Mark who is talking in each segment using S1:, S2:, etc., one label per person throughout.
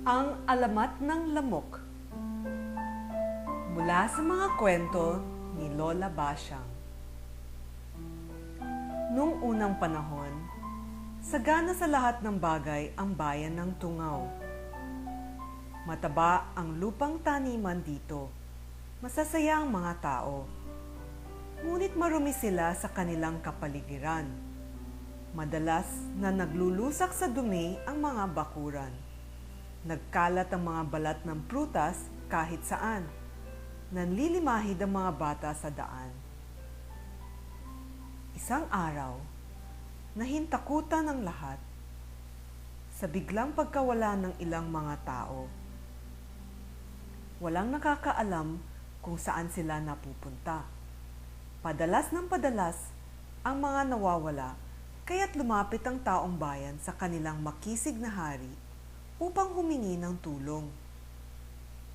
S1: Ang alamat ng lamok. Mula sa mga kwento ni Lola Basyang. Noong unang panahon, sagana sa lahat ng bagay ang bayan ng Tungaw. Mataba ang lupang taniman dito. Masasaya ang mga tao. Ngunit marumi sila sa kanilang kapaligiran. Madalas na naglulusak sa dumi ang mga bakuran. Nagkalat ang mga balat ng prutas kahit saan. Nanlilimahid ang mga bata sa daan. Isang araw, nahintakutan ng lahat sa biglang pagkawala ng ilang mga tao. Walang nakakaalam kung saan sila napupunta. Padalas ng padalas ang mga nawawala, kaya't lumapit ang taong bayan sa kanilang makisig na hari upang humingi ng tulong.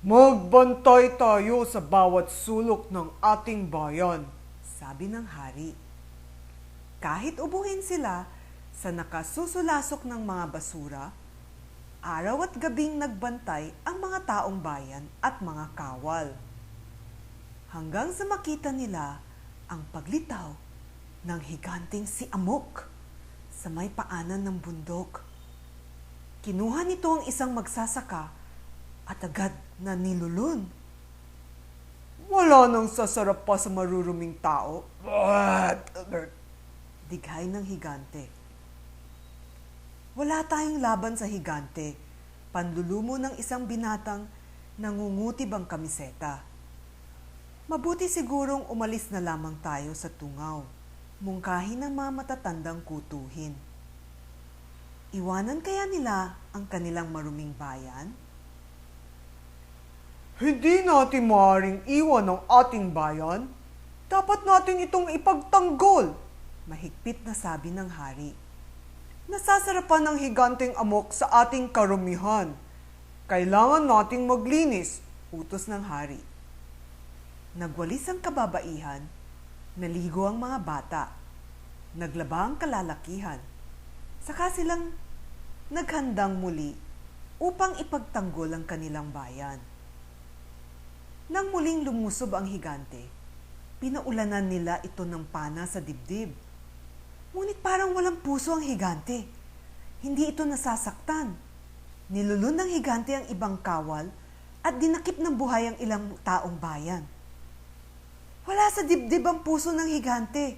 S2: Magbantay tayo sa bawat sulok ng ating bayan,
S1: sabi ng hari. Kahit ubuhin sila sa nakasusulasok ng mga basura, araw at gabing nagbantay ang mga taong bayan at mga kawal. Hanggang sa makita nila ang paglitaw ng higanteng si Amok sa may paanan ng bundok. Kinuha nito ang isang magsasaka at agad na nilulun.
S2: wala nang sasarap pa sa maruruming tao.
S1: Dighay ng higante. Wala tayong laban sa higante. Panlulumo ng isang binatang nangungutib ang kamiseta. Mabuti sigurong umalis na lamang tayo sa Tungaw. Mungkahi ng mga matatandang kutuhin. Iwanan kaya nila ang kanilang maruming bayan?
S2: Hindi natin maaaring iwan ang ating bayan. Dapat natin itong ipagtanggol,
S1: Mahigpit na sabi ng hari.
S2: Nasasarapan ng higanteng Amok sa ating karumihan. Kailangan nating maglinis,
S1: Utos ng hari. Nagwalis ang kababaihan, naligo ang mga bata, naglaba ang kalalakihan. Saka silang naghandang muli upang ipagtanggol ang kanilang bayan. Nang muling lumusob ang higante, pinaulanan nila ito ng pana sa dibdib. Ngunit parang walang puso ang higante. Hindi ito nasasaktan. Nilulun ng higante ang ibang kawal at dinakip ng buhay ang ilang taong bayan. Wala sa dibdib ang puso ng higante,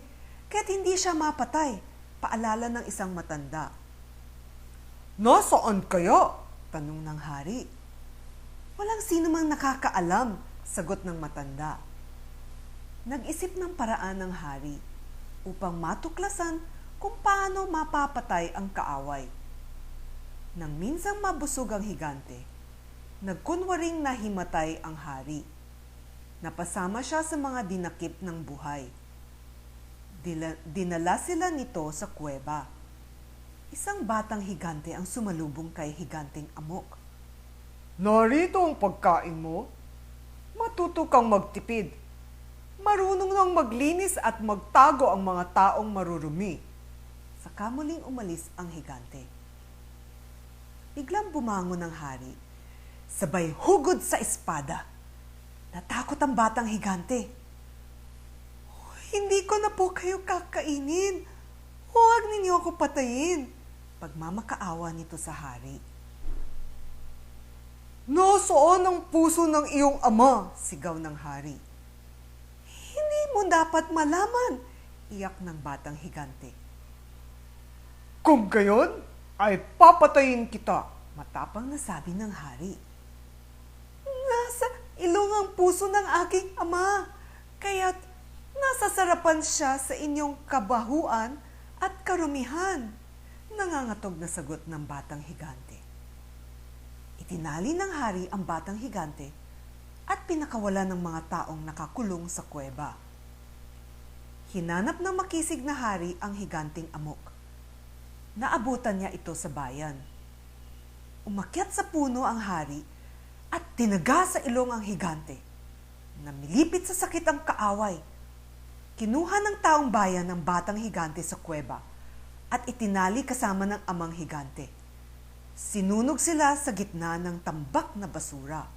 S1: kaya't hindi siya mapatay, paalala ng isang matanda.
S2: nasaan kaya?
S1: Tanong ng hari. Walang sino mang nakakaalam, sagot ng matanda. Nag-isip ng paraan ng hari upang matuklasan kung paano mapapatay ang kaaway. Nang minsang mabusog ang higante, nagkunwaring nahimatay ang hari. Napasama siya sa mga dinakip ng buhay. Dinala sila nito sa kuweba. Isang batang higante ang sumalubong kay higanteng Amok.
S2: Narito ang pagkain mo. Matuto kang magtipid. Marunong nang maglinis at magtago ang mga taong marurumi.
S1: Saka muling umalis ang higante. Biglang bumangon ang hari, sabay hugod sa espada. Natakot ang batang higante. Hindi ko na po kayo kakainin. Huwag ninyo ako patayin. Pagmamakaawa nito sa hari.
S2: Nasaan ang puso ng iyong ama?
S1: Sigaw ng hari. Hindi mo dapat malaman, iyak ng batang higante.
S2: Kung gayon, ay papatayin kita.
S1: Matapang na sabi ng hari. Nasa ilong ang puso ng aking ama, kaya't nasasarapan siya sa inyong kabahuan at karumihan. Nangangatog na sagot ng batang higante. Itinali ng hari ang batang higante at pinakawala ng mga taong nakakulong sa kuweba. Hinanap ng makisig na hari ang higanteng Amok. Naabutan niya ito sa bayan. Umakyat sa puno ang hari at tinaga sa ilong ang higante. Namilipit sa sakit ang kaaway. Kinuha ng taong bayan ang batang higante sa kuweba at itinali kasama ng amang higante. Sinunog sila sa gitna ng tambak na basura.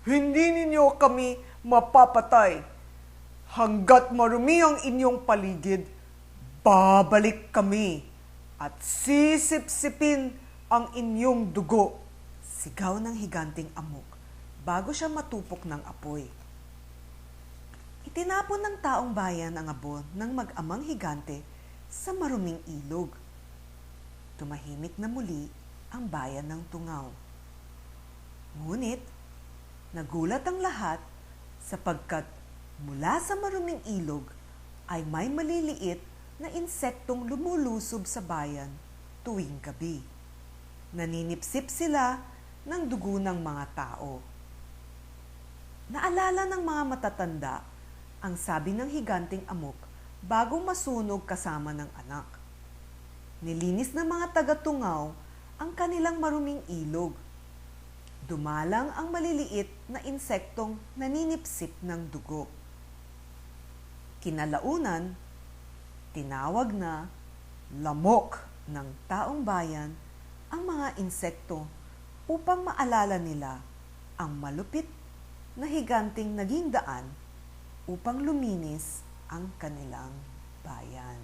S2: Hindi ninyo kami mapapatay. Hanggat marumi ang inyong paligid, babalik kami at sisipsipin ang inyong dugo.
S1: Sigaw ng higanteng amok bago siya matupok ng apoy. Itinapon ng taong bayan ang abo ng mag-amang higante sa maruming ilog. Tumahimik na muli ang bayan ng Tungaw. Ngunit, nagulat ang lahat sapagkat mula sa maruming ilog ay may maliliit na insektong lumulusob sa bayan tuwing gabi. Naninipsip sila ng dugo ng mga tao. Naalala ng mga matatanda ang sabi ng higanteng amok bago masunog kasama ng anak. Nilinis ng mga taga-Tungaw ang kanilang maruming ilog. Dumalang ang maliliit na insektong naninipsip ng dugo. Kinalaunan, tinawag na lamok ng taong bayan ang mga insekto upang maalala nila ang malupit na higanteng naging daan upang luminis ang kanilang bayan.